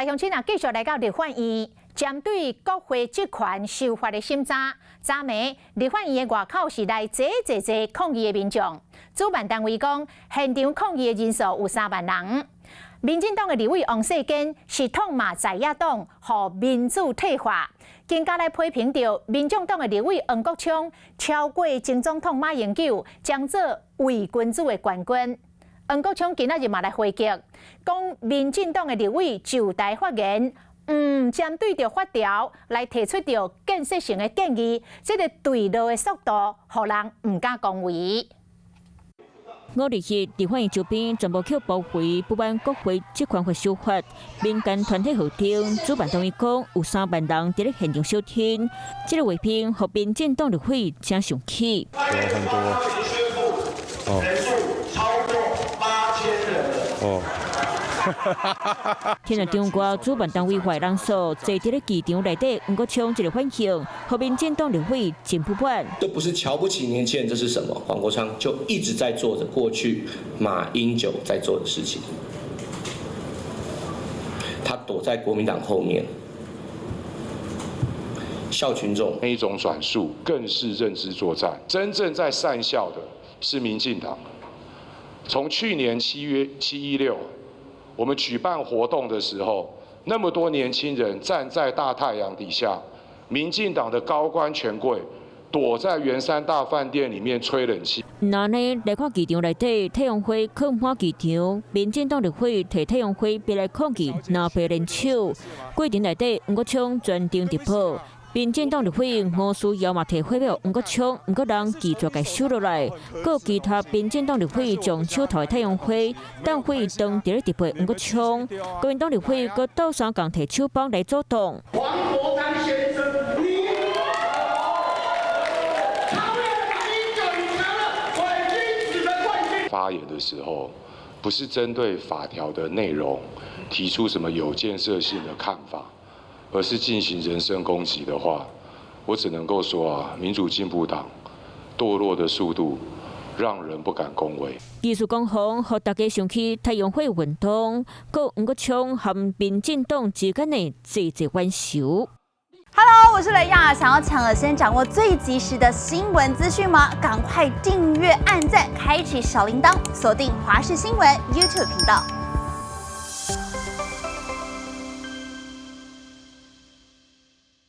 来乡亲啊，继续来到立法院，针对国会职权受罚的审查，昨暝立法院的外口是来坐抗议的民众。主办单位讲，现场抗议的人数有3万人。民进党的立委王世坚是痛骂在野党，互民主退化，更加来批评到民众党的立委黄国昌超过前总统马英九，将做伪君子的冠军。黄国昌今仔日嘛来回击，讲民进党的立委就台发言，针对着法条来提出着建设性的建议，这个对路的速度，互人唔敢恭维。5日立法院周边全部去包围，不满国会职权法修法，民间团体号召，主办单位讲有3万人伫咧现场收听，这个画面互民进党立委真生气。有很多人数超过8000人。听了中国主办单位外人数，坐伫咧机场内底，黄国昌一个反应，互民进党立委真不满。这不是瞧不起年轻人，这是什么？黄国昌就一直在做着过去马英九在做的事情。他躲在国民党后面，笑群众。那一种转述更是认知作战，真正在善笑的是民进党。从去年7月716。我们举办活动的时候，那么多年轻人站在大太阳底下，民进党的高官权贵躲在圆山大饭店里面吹冷气。那呢，来看机场内底太阳花靠满机场，民进党立委摕太阳花别来抗议，拿被人手。过程内底，黄国昌专程直播。民进党立委吴思瑶嘛提发表黄国昌，不过人拒绝给收落来，各其他民进党立委将手头的太阳花当会当伫咧直播黄国昌，国民党立委搁斗相共摕手帮来阻挡。黄国昌先生，你超越了马英九，你成了伪君子的冠军。发言的时候，不是针对法条的内容提出什么有建设性的看法。而是进行人身攻击的话，我只能够说啊，民主进步党堕落的速度让人不敢恭维。技术讲红，互大家想起太阳花运动，搁黄国昌和民进党之间的济冤仇。Hello， 我是雷亚，想要抢先掌握最及时的新闻资讯吗？赶快订阅、按赞、开启小铃铛，锁定华视新闻 YouTube 频道。